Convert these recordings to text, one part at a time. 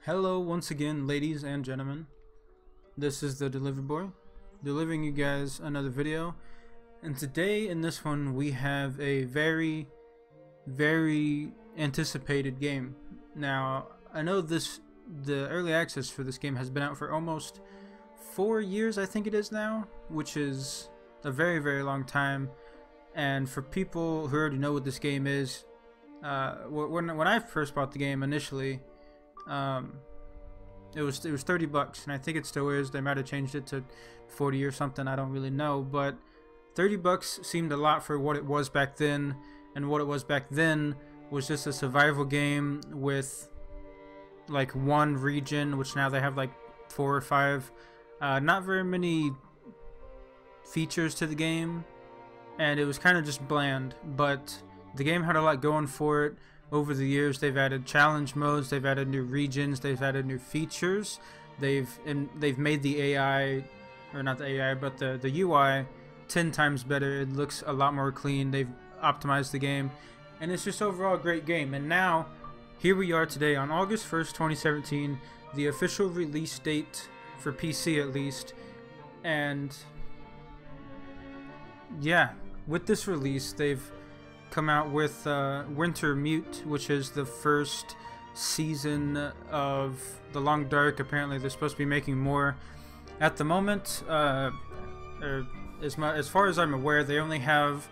Hello once again, ladies and gentlemen. This is the Delivery Boy, delivering you guys another video. And today in this one we have a very anticipated game. Now, I know the early access for this game has been out for almost 4 years, I think it is now, which is a very long time. And for people who already know what this game is, when I first bought the game initially, it was $30, and I think it still is. They might have changed it to 40 or something, I don't really know, but $30 seemed a lot for what it was back then. And what it was back then was just a survival game with like one region, which now they have like 4 or 5. Not very many features to the game, and it was kind of just bland, but the game had a lot going for it. Over the years, they've added challenge modes, they've added new regions, they've added new features, they've made the AI, or not the AI, but the UI 10 times better. It looks a lot more clean. They've optimized the game, and it's just overall a great game. And now, here we are today on August 1st, 2017, the official release date for PC at least. And yeah, with this release, they've come out with Wintermute, which is the first season of The Long Dark. Apparently they're supposed to be making more. At the moment, or as far as I'm aware, they only have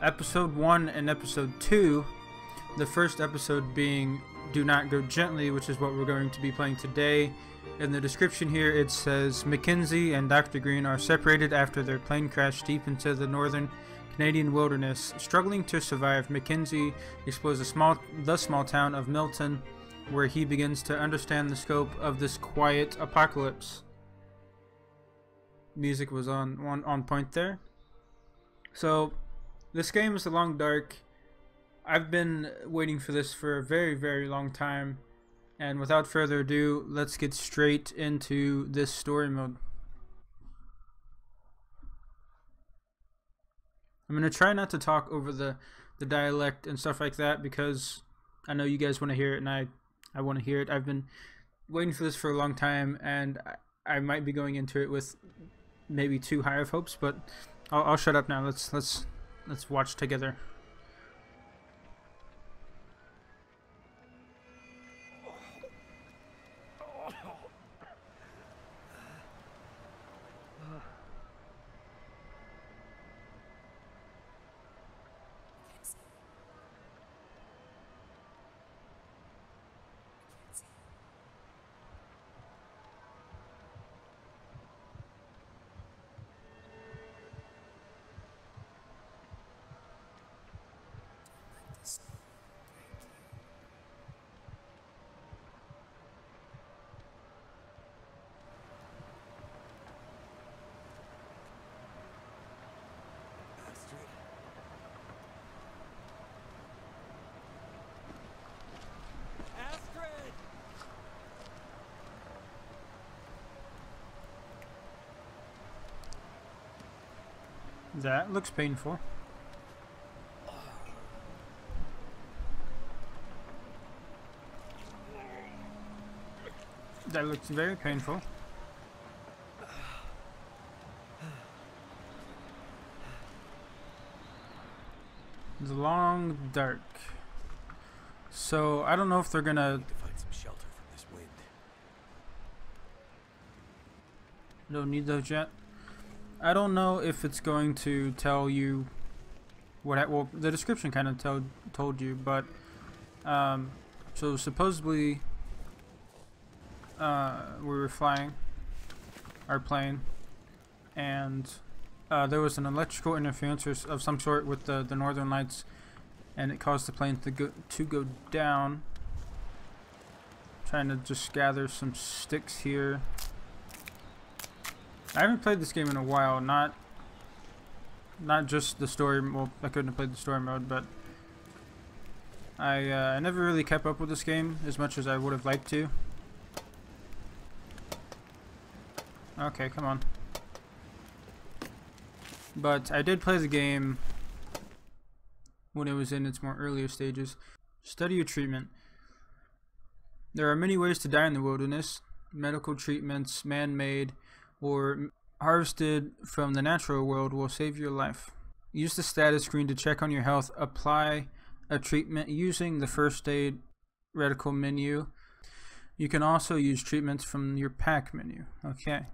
episode 1 and episode 2. The first episode being Do Not Go Gently, which is what we're going to be playing today. In the description here it says Mackenzie and Dr. Green are separated after their plane crashed deep into the northern Canadian wilderness. Struggling to survive, Mackenzie explores the small town of Milton, where he begins to understand the scope of this quiet apocalypse. Music was on point there. So this game is The Long Dark. I've been waiting for this for a very long time, and without further ado, let's get straight into this story mode. I'm going to try not to talk over the dialect and stuff like that, because I know you guys want to hear it, and I want to hear it. I've been waiting for this for a long time, and I might be going into it with maybe too high of hopes, but I'll shut up now. Let's watch together. That looks painful. That looks very painful. The Long Dark. So I don't know if they're gonna find some shelter from this wind. Don't need those yet. I don't know if it's going to tell you what. Well, the description kind of told you, but so supposedly we were flying our plane, and there was an electrical interference of some sort with the northern lights, and it caused the plane to go down. Trying to just gather some sticks here. I haven't played this game in a while, not just the story. Well, I couldn't have played the story mode, but I never really kept up with this game as much as I would have liked to. Okay, come on. But I did play the game when it was in its more earlier stages. Study your treatment. There are many ways to die in the wilderness. Medical treatments, man-made, or harvested from the natural world will save your life. Use the status screen to check on your health. Apply a treatment using the first aid reticle menu. You can also use treatments from your pack menu. Okay.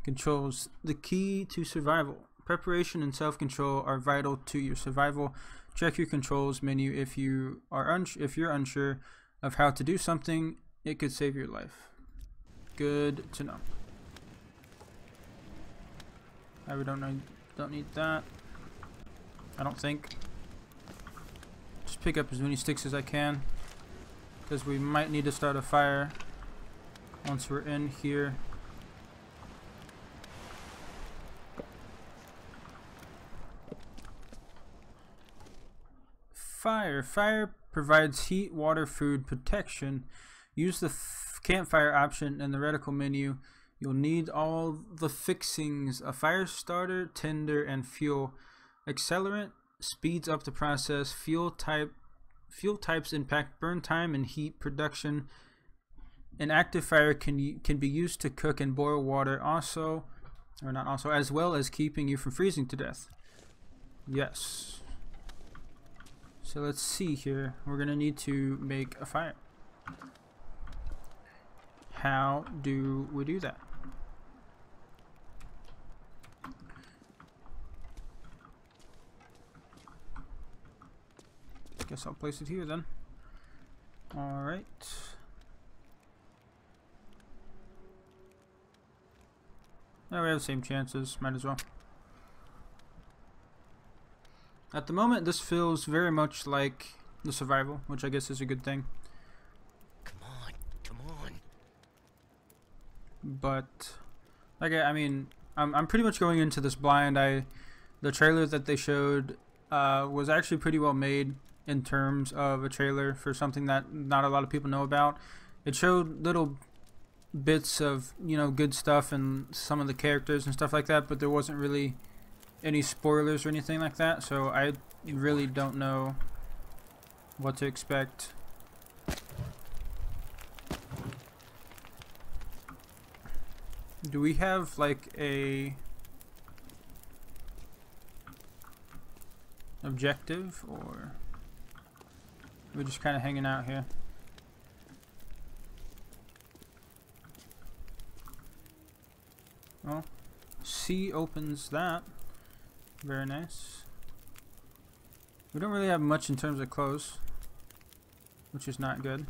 Controls. The key to survival. Preparation and self-control are vital to your survival. Check your controls menu if you're unsure of how to do something. It could save your life. Good to know. We don't need that. I don't think. Just pick up as many sticks as I can, because we might need to start a fire once we're in here. Fire provides heat, water, food, protection. Use the campfire option in the reticle menu. You'll need all the fixings: a fire starter, tinder, and fuel. Accelerant speeds up the process. Fuel types impact burn time and heat production. An active fire can be used to cook and boil water, as well as keeping you from freezing to death. Yes. So let's see here. We're gonna need to make a fire. How do we do that? Guess I'll place it here then. Alright. Now we have the same chances, might as well. At the moment, this feels very much like the survival, which I guess is a good thing. Come on. But, like, I mean, I'm pretty much going into this blind. The trailer that they showed was actually pretty well made in terms of a trailer for something that not a lot of people know about. It showed little bits of, good stuff and some of the characters and stuff like that, but there wasn't really any spoilers or anything like that, so I really don't know what to expect. Do we have like a objective, or we're just kind of hanging out here? Well, C opens that. Very nice. We don't really have much in terms of clothes, which is not good.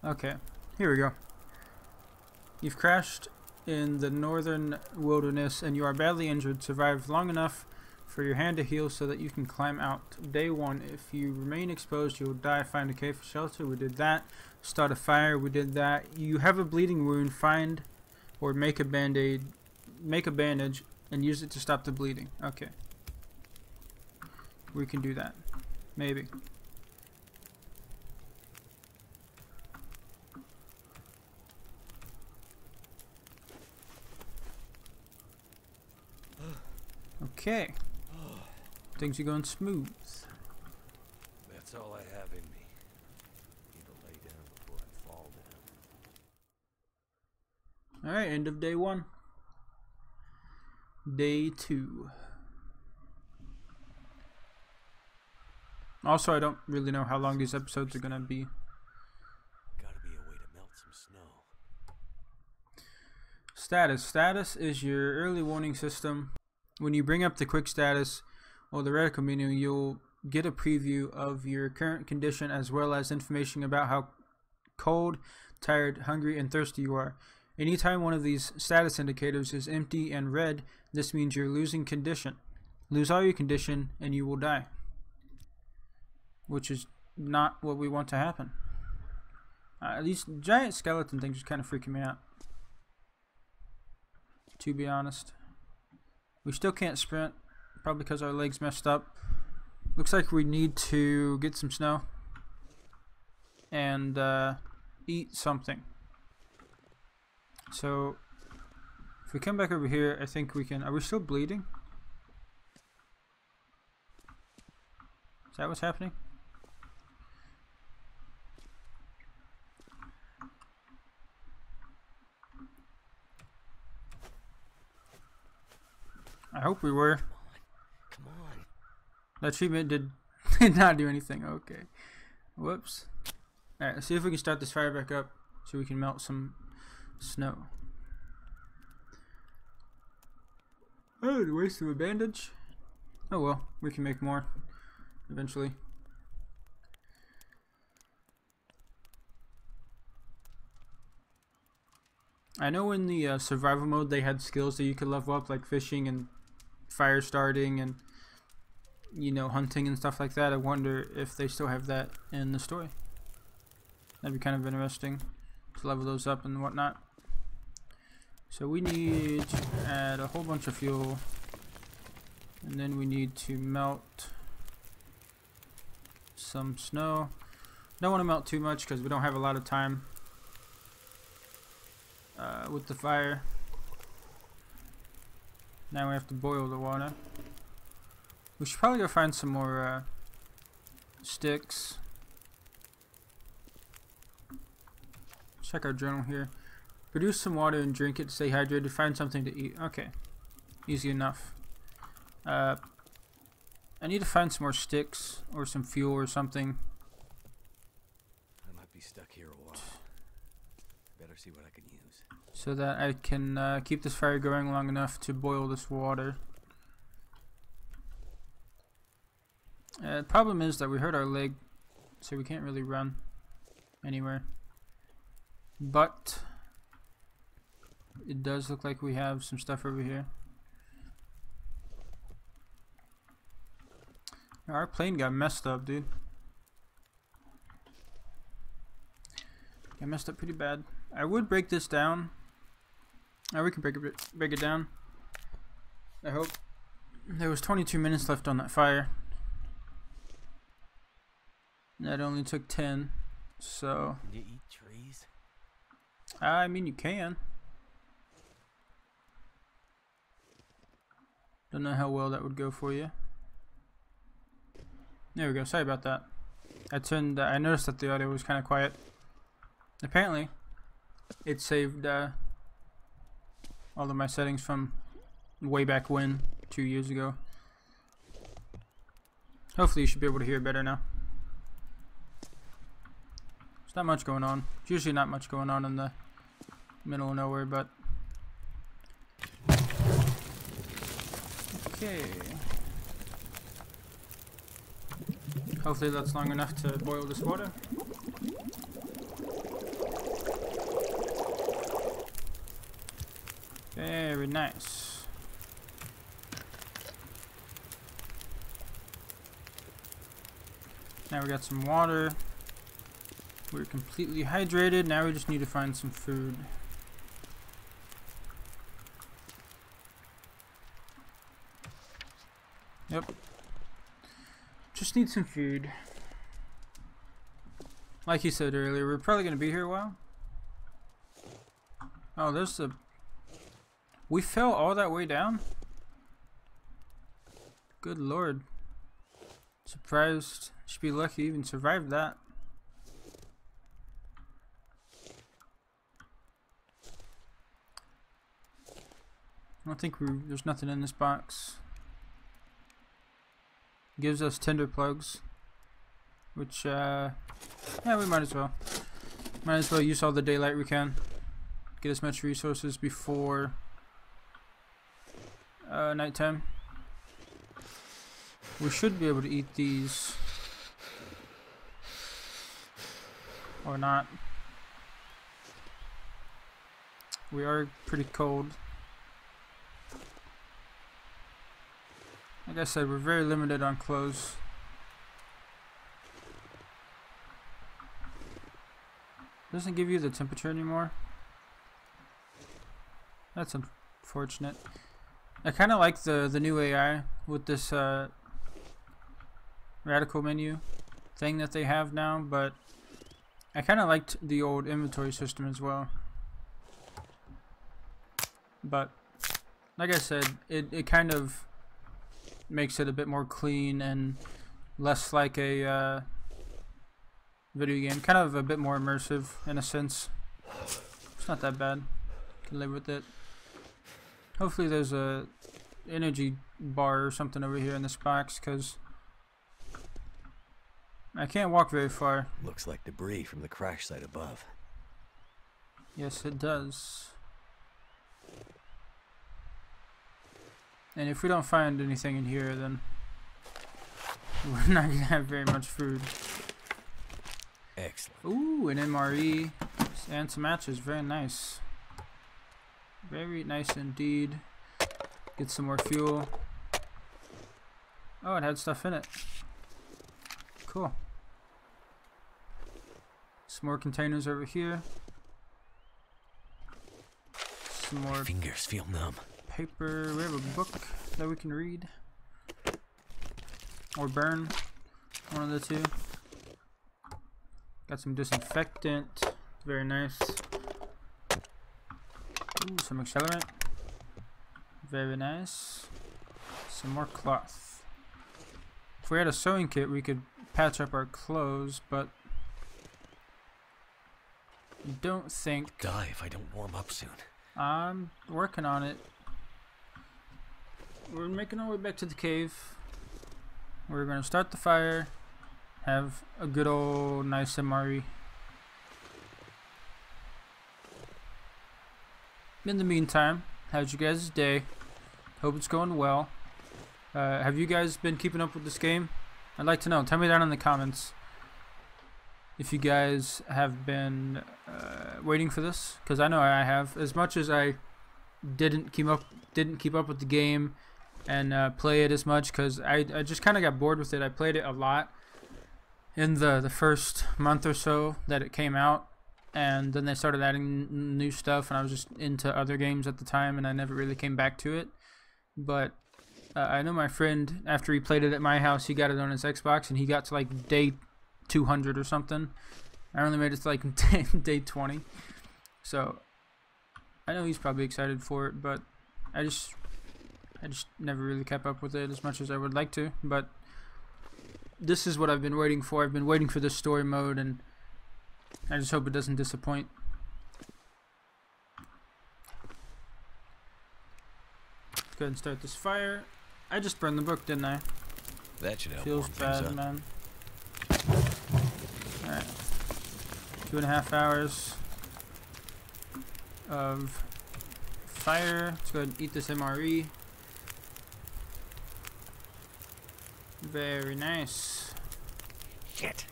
Okay, here we go. You've crashed in the northern wilderness and you are badly injured. Survived long enough for your hand to heal so that you can climb out. Day 1. If you remain exposed, you will die. Find a cave for shelter. We did that. Start a fire. We did that. You have a bleeding wound. Find or make a band-aid. Make a bandage and use it to stop the bleeding. Okay. We can do that. Maybe. Okay. Things are going smooth. That's all I have in me. Need to lay down before I fall down. Alright, end of day 1. Day 2. Also, I don't really know how long these episodes are gonna be. Gotta be a way to melt some snow. Status. Status is your early warning system. When you bring up the quick status or the reticle menu, you'll get a preview of your current condition as well as information about how cold, tired, hungry, and thirsty you are. Anytime one of these status indicators is empty and red, this means you're losing condition. Lose all your condition and you will die. Which is not what we want to happen. These giant skeleton things are kind of freaking me out, to be honest. We still can't sprint, probably because our legs messed up. Looks like we need to get some snow and eat something. So If we come back over here, I think we can... Are we still bleeding? Is that what's happening? I hope we were. Come on. That treatment did not do anything. Okay. Whoops. Alright, let's see if we can start this fire back up so we can melt some snow. Oh, the waste of a bandage. Oh well, we can make more eventually. I know in the survival mode they had skills that you could level up, like fishing and fire starting and, you know, hunting and stuff like that. I wonder if they still have that in the story. That'd be kind of interesting to level those up and whatnot. So we need to add a whole bunch of fuel, and then we need to melt some snow. Don't want to melt too much because we don't have a lot of time with the fire. Now we have to boil the water. We should probably go find some more sticks. Check our journal here. Produce some water and drink it to stay hydrated. Find something to eat. Okay. Easy enough. I need to find some more sticks or some fuel or something. I might be stuck here a while. Better see what I can use. So that I can keep this fire going long enough to boil this water. The problem is that we hurt our leg, so we can't really run anywhere. But it does look like we have some stuff over here. Our plane got messed up, dude. Got messed up pretty bad. I would break this down. We can break it down. I hope. There was 22 minutes left on that fire. That only took 10, so... Can you eat trees? I mean, you can. Don't know how well that would go for you. There we go. Sorry about that. I noticed that the audio was kind of quiet. Apparently, it saved all of my settings from way back when, 2 years ago. Hopefully, you should be able to hear better now. There's not much going on. There's usually not much going on in the middle of nowhere, but... Okay. Hopefully that's long enough to boil this water. Very nice. Now we got some water. We're completely hydrated. Now we just need to find some food. Yep. Just need some food. Like you said earlier, we're probably going to be here a while. Oh, there's the... We fell all that way down? Good lord. Surprised. Should be lucky to even survive that. I don't think there's nothing in this box. Gives us tinder plugs, which yeah, we might as well use all the daylight we can, get as much resources before nighttime. We should be able to eat these or not. We are pretty cold. Like I said, we're very limited on clothes. Doesn't give you the temperature anymore. That's unfortunate. I kind of like the new AI with this radical menu thing that they have now, but I kind of liked the old inventory system as well. But like I said, it kind of makes it a bit more clean and less like a video game. Kind of a bit more immersive in a sense. It's not that bad. Can live with it. Hopefully there's a energy bar or something over here in this box, because I can't walk very far. Looks like debris from the crash site above. Yes, it does. And if we don't find anything in here, then we're not gonna have very much food. Excellent. Ooh, an MRE and some matches. Very nice. Very nice indeed. Get some more fuel. Oh, it had stuff in it. Cool. Some more containers over here. Some more My fingers feel numb. paper. We have a book that we can read. Or burn. One of the two. Got some disinfectant. Very nice. Ooh, some accelerant. Very nice. Some more cloth. If we had a sewing kit, we could patch up our clothes, but don't think. Die if I don't warm up soon. I'm working on it. We're making our way back to the cave. We're gonna start the fire. Have a good old nice MRE. In the meantime, how's you guys' day? Hope it's going well. Have you guys been keeping up with this game? I'd like to know. Tell me down in the comments if you guys have been waiting for this, because I know I have. As much as I didn't keep up with the game and play it as much, because I just kind of got bored with it. I played it a lot in the first month or so that it came out, and then they started adding new stuff, and I was just into other games at the time, and I never really came back to it. But I know my friend, after he played it at my house, he got it on his Xbox, and he got to like day 200 or something. I only made it to like day 20. So I know he's probably excited for it, but I just never really kept up with it as much as I would like to. But this is what I've been waiting for. I've been waiting for this story mode, and I just hope it doesn't disappoint. Let's go ahead and start this fire. I just burned the book, didn't I? That should help. Feels warm things bad, up. man. Alright. 2.5 hours of fire. Let's go ahead and eat this MRE. Very nice. Shit.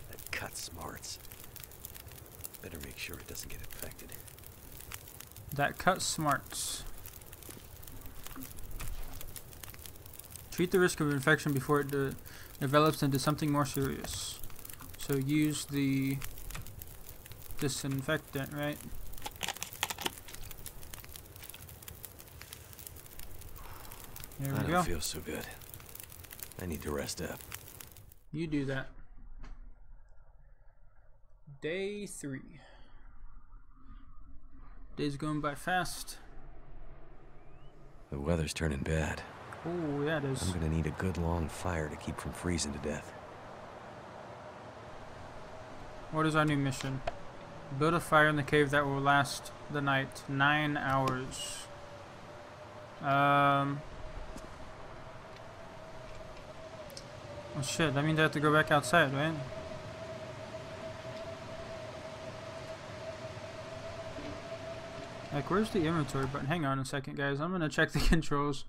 That cut smarts. Better make sure it doesn't get infected. That cut smarts. Treat the risk of infection before it develops into something more serious. So use the disinfectant, right? There I we go. don't feel so good. I need to rest up. You do that. Day 3. Days going by fast. The weather's turning bad. Oh, yeah, it is. I'm gonna need a good long fire to keep from freezing to death. What is our new mission? Build a fire in the cave that will last the night. 9 hours. Oh shit, that means I have to go back outside, right? Like, where's the inventory button? Hang on a second, guys. I'm gonna check the controls.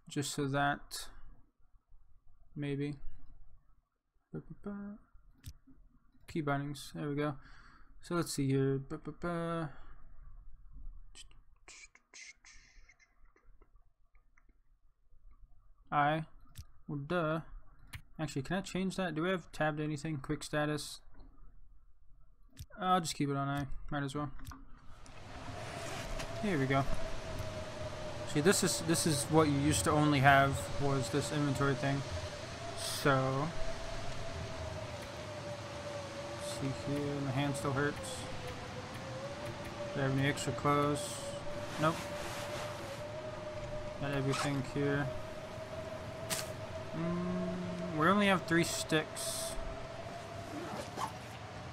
Just so that... maybe. Key bindings. There we go. So let's see here. Well, duh. Actually, can I change that? Do we have tabbed anything? Quick status. I'll just keep it on I. Might as well. Here we go. See, this is what you used to only have, was this inventory thing. So, let's see here. My hand still hurts. Do I have any extra clothes? Nope. Got everything here. We only have 3 sticks.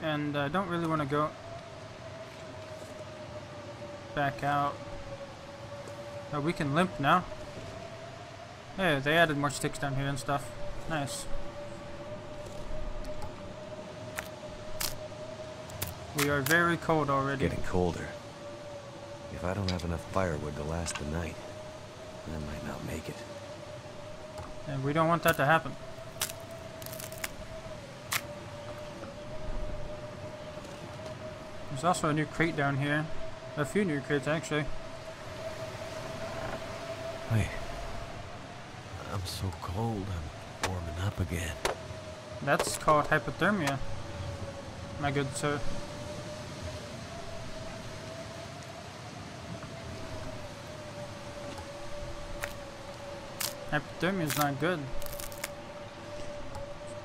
And I don't really want to go back out. Oh, we can limp now. Hey, they added more sticks down here and stuff. Nice. We are very cold already. Getting colder. If I don't have enough firewood to last the night, I might not make it. And we don't want that to happen. There's also a new crate down here. A few new crates, actually. Wait. I'm so cold, I'm warming up again. That's called hypothermia, my good sir. Hypothermia is not good.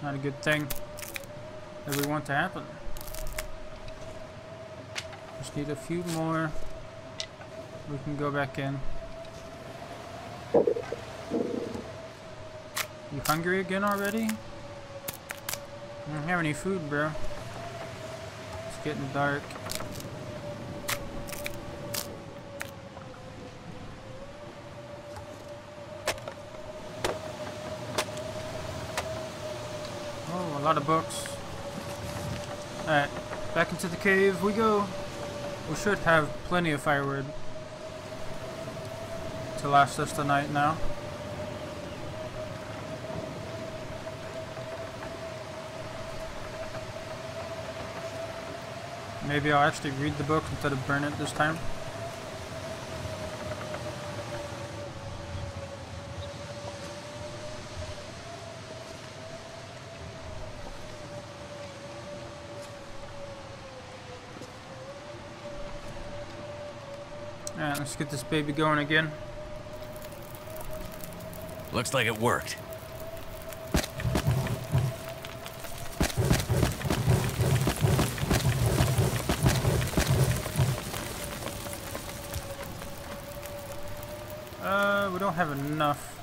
Not a good thing that we want to happen. Just need a few more. We can go back in. You hungry again already? I don't have any food, bro. It's getting dark. Oh, a lot of books. Alright, back into the cave we go. We should have plenty of firewood to last us the night now. Maybe I'll actually read the book instead of burn it this time. Alright, let's get this baby going again. Looks like it worked. We don't have enough.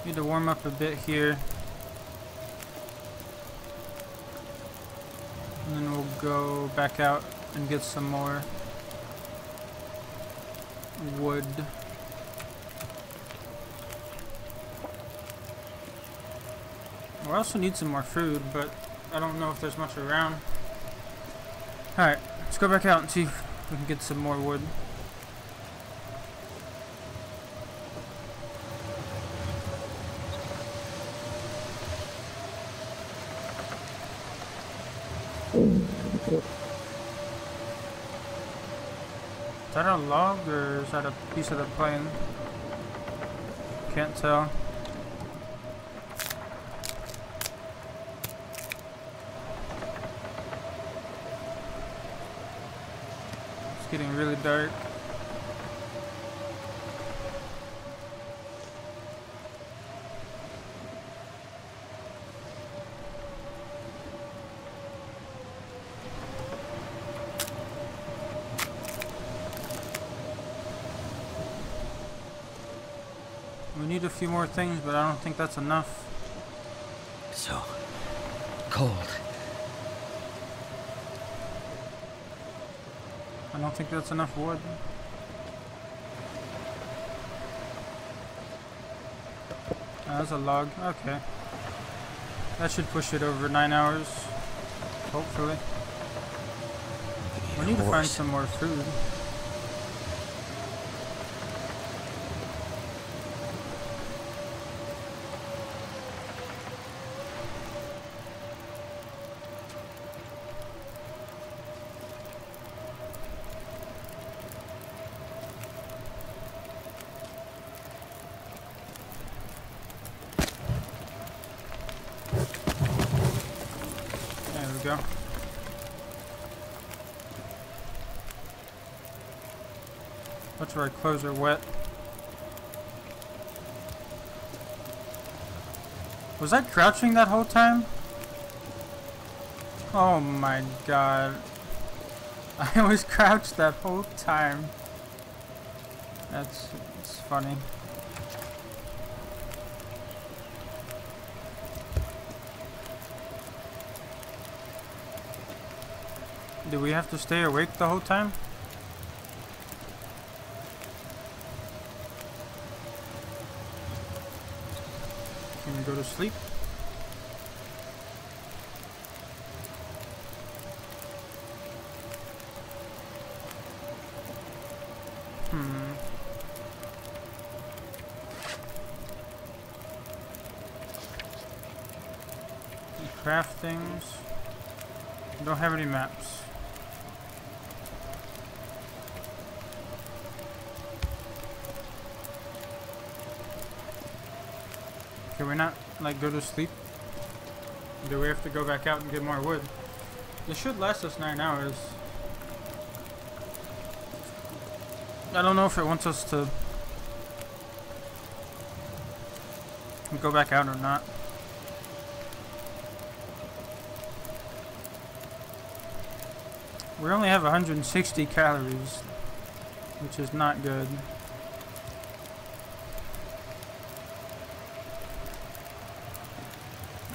Need to warm up a bit here. And then we'll go back out and get some more wood. We also need some more food, but I don't know if there's much around. Alright, let's go back out and see if we can get some more wood. Is that a log or is that a piece of the plane? Can't tell. It's getting really dark. We need a few more things, but I don't think that's enough. So cold. I don't think that's enough wood. That's a log. Okay. That should push it over 9 hours. Hopefully. We need to find some more food. There we go. Much of our clothes are wet. Was I crouching that whole time? Oh my god. I was crouched that whole time. It's funny. Do we have to stay awake the whole time? Can we go to sleep? Craft things. We don't have any maps. Can we not, like, go to sleep? Do we have to go back out and get more wood? This should last us 9 hours. I don't know if it wants us to go back out or not. We only have 160 calories, which is not good.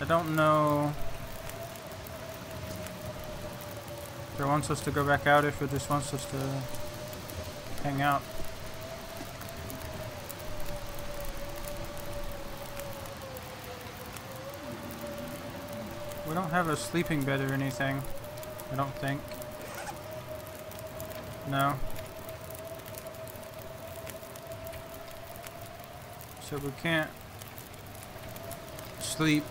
I don't know if it wants us to go back out, if it just wants us to hang out. We don't have a sleeping bed or anything, I don't think. No. So we can't sleep.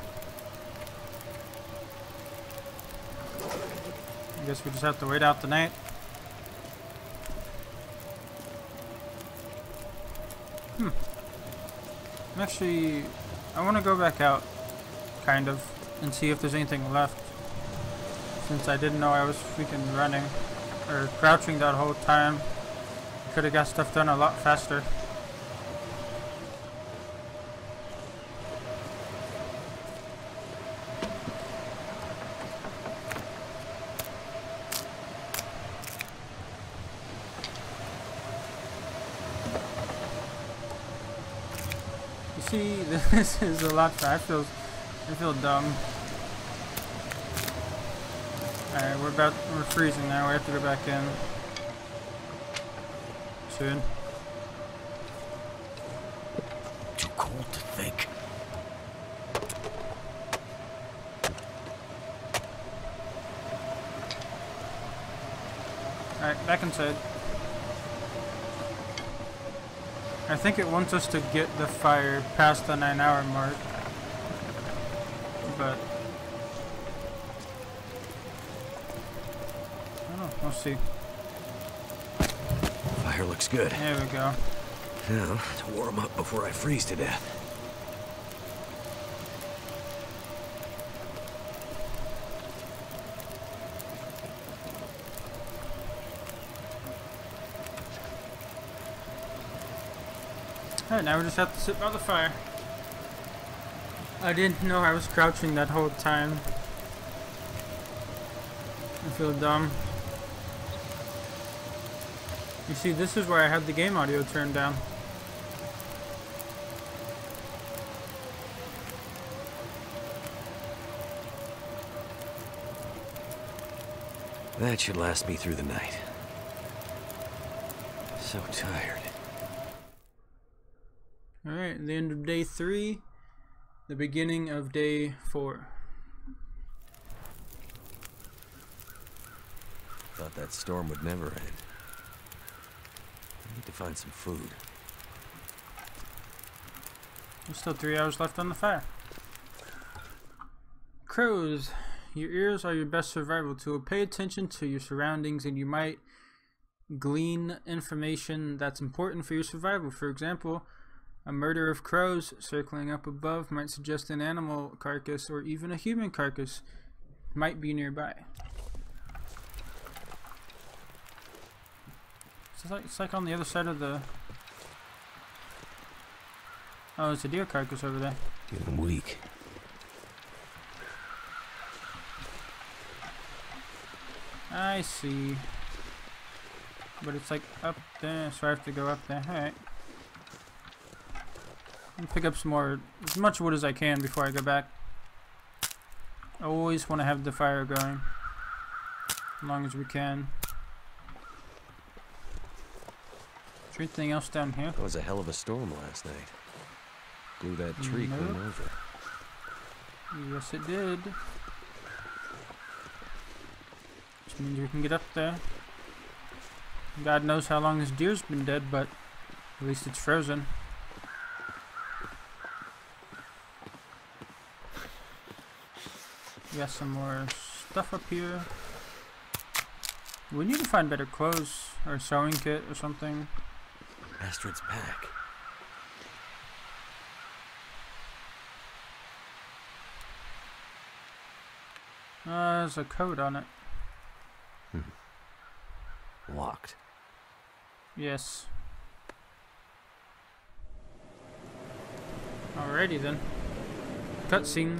I guess we just have to wait out the night. Actually, I want to go back out, kind of, and see if there's anything left. Since I didn't know I was freaking running, or crouching that whole time. Could have got stuff done a lot faster. You see, this is a lot faster. I feel dumb. Alright, we're freezing now. We have to go back in soon. Too cold to think. Alright, back inside. I think it wants us to get the fire past the 9-hour mark. But we'll see. Fire looks good. There we go. Now, to warm up before I freeze to death. Alright, now we just have to sit by the fire. I didn't know I was crouching that whole time. I feel dumb. You see, this is where I had the game audio turned down. That should last me through the night. So tired. Alright, the end of day 3, the beginning of day 4. Thought that storm would never end. I need to find some food. There's still 3 hours left on the fire. Crows. Your ears are your best survival tool. Pay attention to your surroundings and you might glean information that's important for your survival. For example, a murder of crows circling up above might suggest an animal carcass or even a human carcass might be nearby. It's like on the other side of the... Oh, it's a deer carcass over there. Getting weak. I see. But it's like up there, so I have to go up there. Alright. Pick up some more, as much wood as I can before I go back. I always want to have the fire going. As long as we can. Is there anything else down here? That was a hell of a storm last night. Blew that tree clean Nope. over. Yes, it did. Which means we can get up there. God knows how long this deer's been dead, but at least it's frozen. We got some more stuff up here. We need to find better clothes or a sewing kit or something. Astrid's pack. There's a code on it. Locked. Yes. Alrighty then. Cutscene.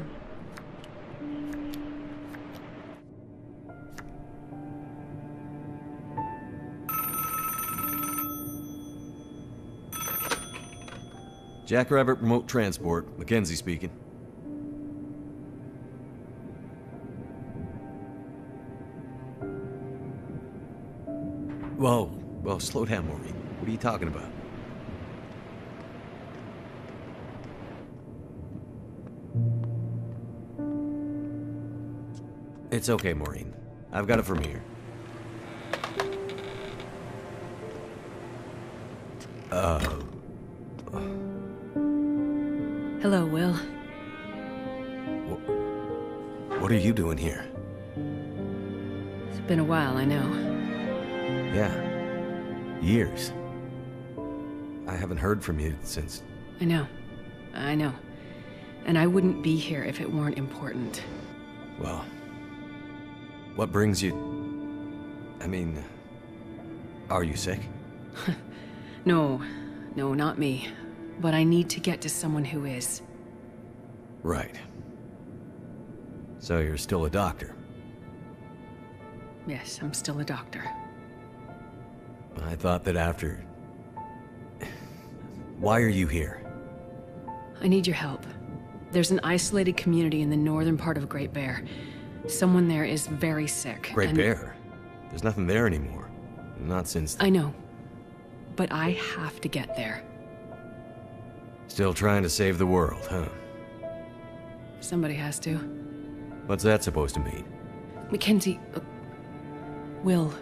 Jackrabbit Remote Transport. Mackenzie speaking. Whoa. Whoa, slow down, Maureen. What are you talking about? It's okay, Maureen. I've got it from here. Hello, Will. What are you doing here? It's been a while, I know. Yeah. Years. I haven't heard from you since... I know. I know. And I wouldn't be here if it weren't important. Well... What brings you... I mean... Are you sick? No. No, not me. But I need to get to someone who is. Right. So you're still a doctor? Yes, I'm still a doctor. I thought that after... Why are you here? I need your help. There's an isolated community in the northern part of Great Bear. Someone there is very sick. Great Bear? There's nothing there anymore. Not since... I know. But I have to get there. Still trying to save the world, huh? Somebody has to. What's that supposed to mean? Mackenzie... Will...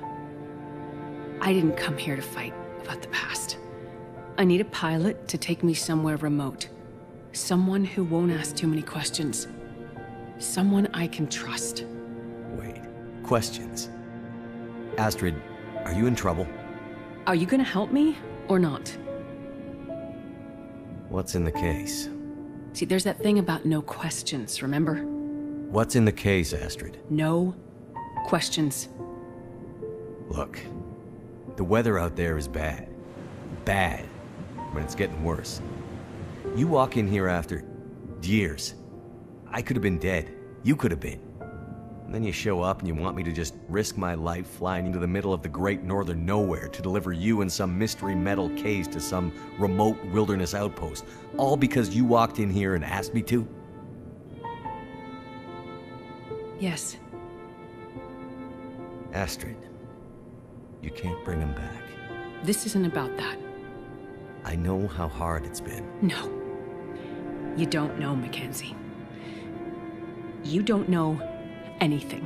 I didn't come here to fight about the past. I need a pilot to take me somewhere remote. Someone who won't ask too many questions. Someone I can trust. Wait. Questions? Astrid, are you in trouble? Are you gonna help me, or not? What's in the case? See, there's that thing about no questions, remember? What's in the case, Astrid? No questions. Look, the weather out there is bad. Bad. But it's getting worse. You walk in here after years. I could have been dead. You could have been. And then you show up and you want me to just risk my life flying into the middle of the great northern nowhere to deliver you in some mystery metal case to some remote wilderness outpost. All because you walked in here and asked me to? Yes. Astrid, you can't bring him back. This isn't about that. I know how hard it's been. No. You don't know, Mackenzie. You don't know anything.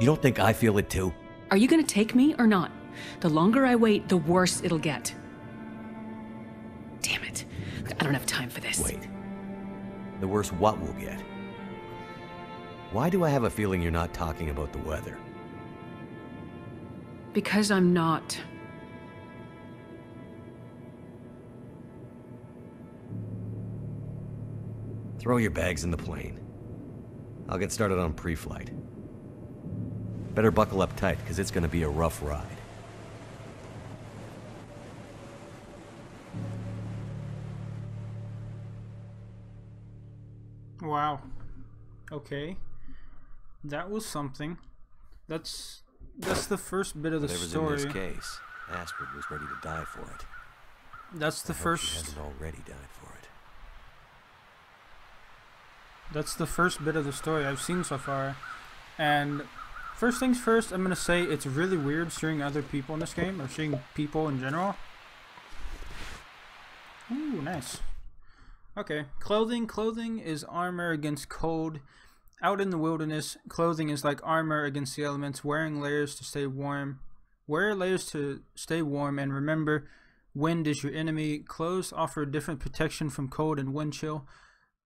You don't think I feel it too? Are you gonna take me or not? The longer I wait, the worse it'll get. Damn it. I don't have time for this. Wait. The worse what we'll get? Why do I have a feeling you're not talking about the weather? Because I'm not. Throw your bags in the plane. I'll get started on pre-flight. Better buckle up tight, because it's gonna be a rough ride. Wow. Okay. That was something. That's that's the first bit of the Whatever's story. in this case, Astrid was ready to die for it. That's the I hope first. She hasn't already died for it. That's the first bit of the story I've seen so far. And first things first, I'm gonna say it's really weird seeing other people in this game, or seeing people in general. Ooh, nice. Okay, clothing. Clothing is armor against cold. Out in the wilderness, clothing is like armor against the elements, wearing layers to stay warm. Wear layers to stay warm, and remember, wind is your enemy. Clothes offer different protection from cold and wind chill.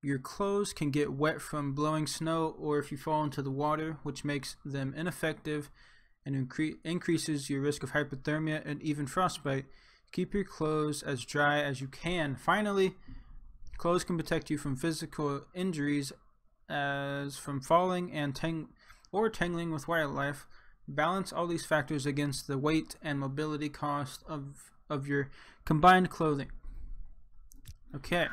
Your clothes can get wet from blowing snow or if you fall into the water, which makes them ineffective and increases your risk of hypothermia and even frostbite. Keep your clothes as dry as you can. Finally, clothes can protect you from physical injuries as from falling and tangling with wildlife. Balance all these factors against the weight and mobility cost of your combined clothing. Okay.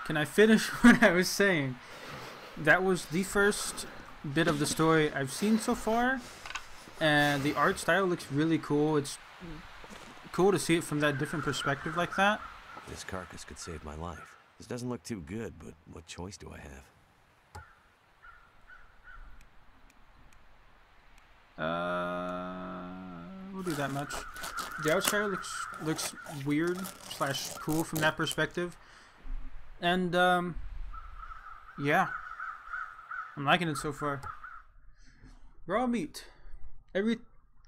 Can I finish what I was saying? That was the first bit of the story I've seen so far, and the art style looks really cool. It's cool to see it from that different perspective like that. This carcass could save my life. This doesn't look too good, but what choice do I have? We'll do that much. The art style looks weird / cool from that perspective. And, yeah. I'm liking it so far. Raw meat.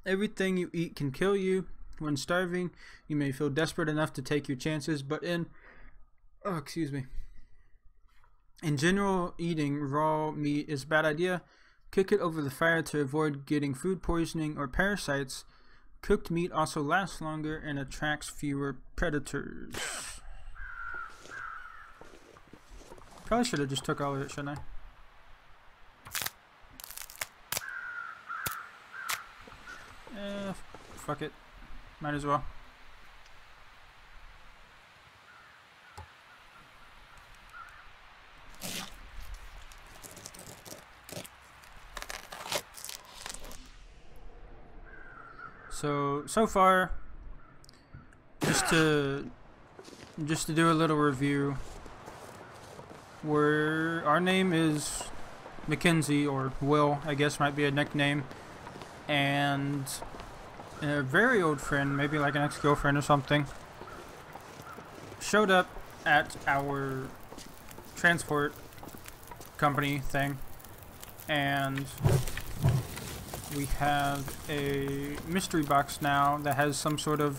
Everything you eat can kill you. When starving, you may feel desperate enough to take your chances, but in general, eating raw meat is a bad idea. Cook it over the fire to avoid getting food poisoning or parasites. Cooked meat also lasts longer and attracts fewer predators. Probably should have just took all of it, shouldn't I? Fuck it. Might as well. So far, just to do a little review, our name is Mackenzie, or Will, I guess might be a nickname, and a very old friend, maybe like an ex-girlfriend or something, showed up at our transport company thing, and we have a mystery box now that has some sort of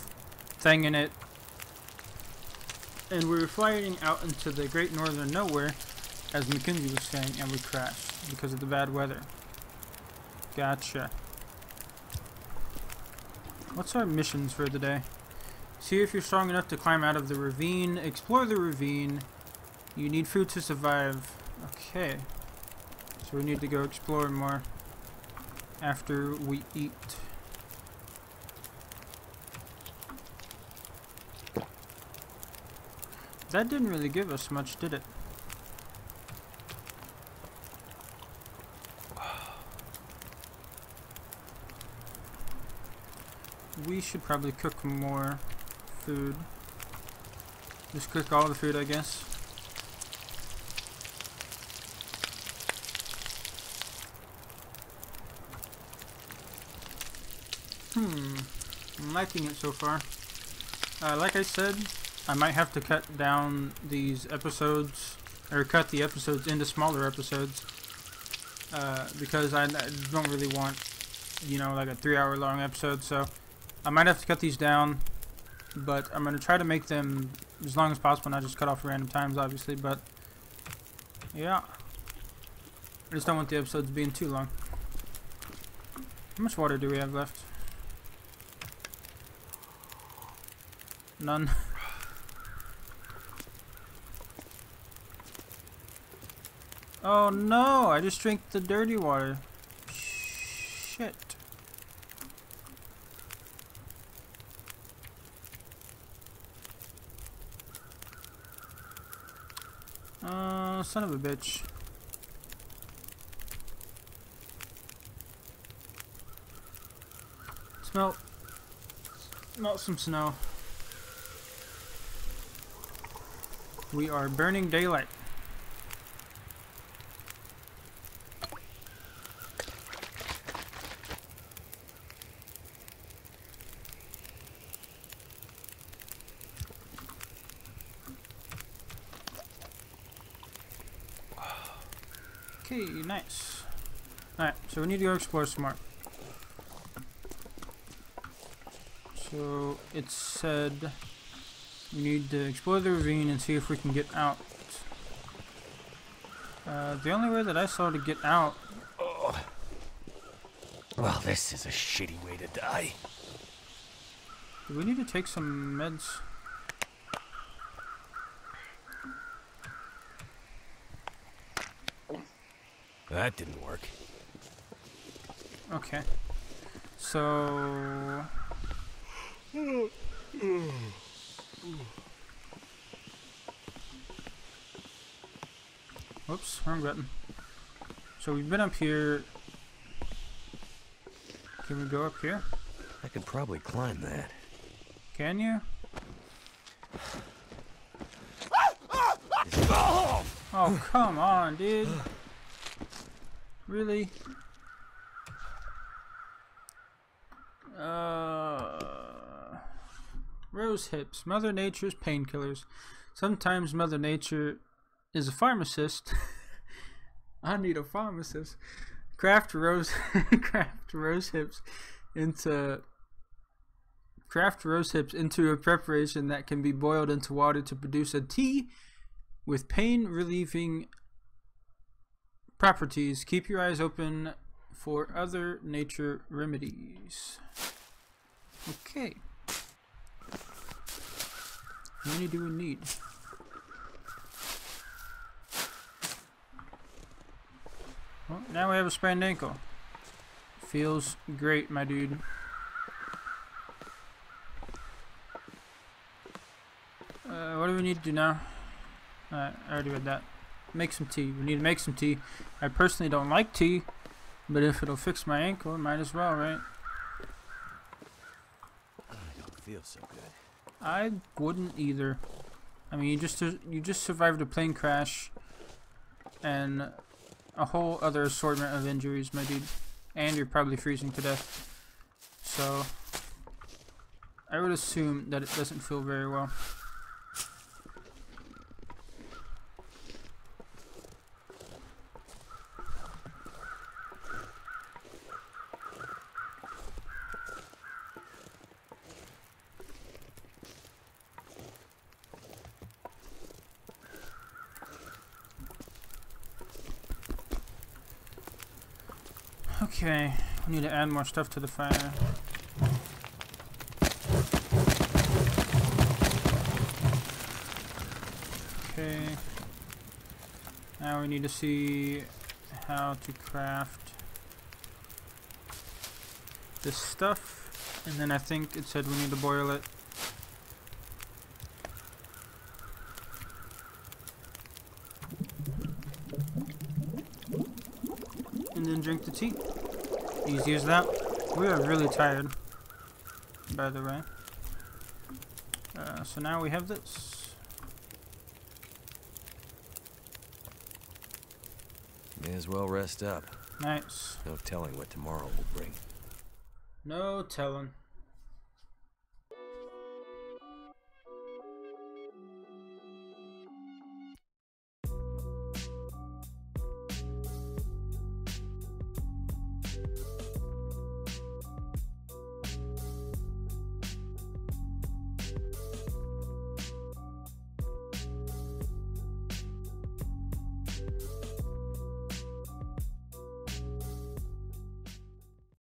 thing in it, and we were flying out into the great northern nowhere, as Mackenzie was saying, and we crashed because of the bad weather. Gotcha. What's our missions for the day? See if you're strong enough to climb out of the ravine. Explore the ravine. You need food to survive. Okay. So we need to go explore more after we eat. That didn't really give us much, did it? We should probably cook more food. Just cook all the food, I guess. I'm liking it so far. Like I said, I might have to cut down these episodes, or cut the episodes into smaller episodes, because I don't really want, you know, like a 3-hour long episode, so I might have to cut these down, but I'm going to try to make them as long as possible, not just cut off random times, obviously, but yeah. I just don't want the episodes being too long. How much water do we have left? None. Oh no, I just drank the dirty water. Shit. Son of a bitch. Melt some snow. We are burning daylight. Okay, nice. Alright, so we need to go explore some more. So it said we need to explore the ravine and see if we can get out. The only way that I saw to get out. Oh. Well, this is a shitty way to die. Do we need to take some meds? That didn't work. Okay. So. Whoops, wrong button. So we've been up here. Can we go up here? I could probably climb that. Can you? Oh, come on, dude. Really? Rose hips, Mother Nature's painkillers. Sometimes Mother Nature is a pharmacist. I need a pharmacist. Craft rose hips into a preparation that can be boiled into water to produce a tea with pain relieving properties. Keep your eyes open for other nature remedies. Okay. How many do we need? Well, now we have a sprained ankle. Feels great, my dude. What do we need to do now? I already read that. Make some tea. We need to make some tea. I personally don't like tea, but if it'll fix my ankle, it might as well, right? I don't feel so good. I wouldn't either. I mean, you just survived a plane crash and a whole other assortment of injuries, my dude. And you're probably freezing to death. So I would assume that it doesn't feel very well. Okay, we need to add more stuff to the fire. Okay. Now we need to see how to craft this stuff. And then I think it said we need to boil it. And then drink the tea. Easy as that. We are really tired, by the way. So now we have this. May as well rest up. Nice. No telling what tomorrow will bring. No telling.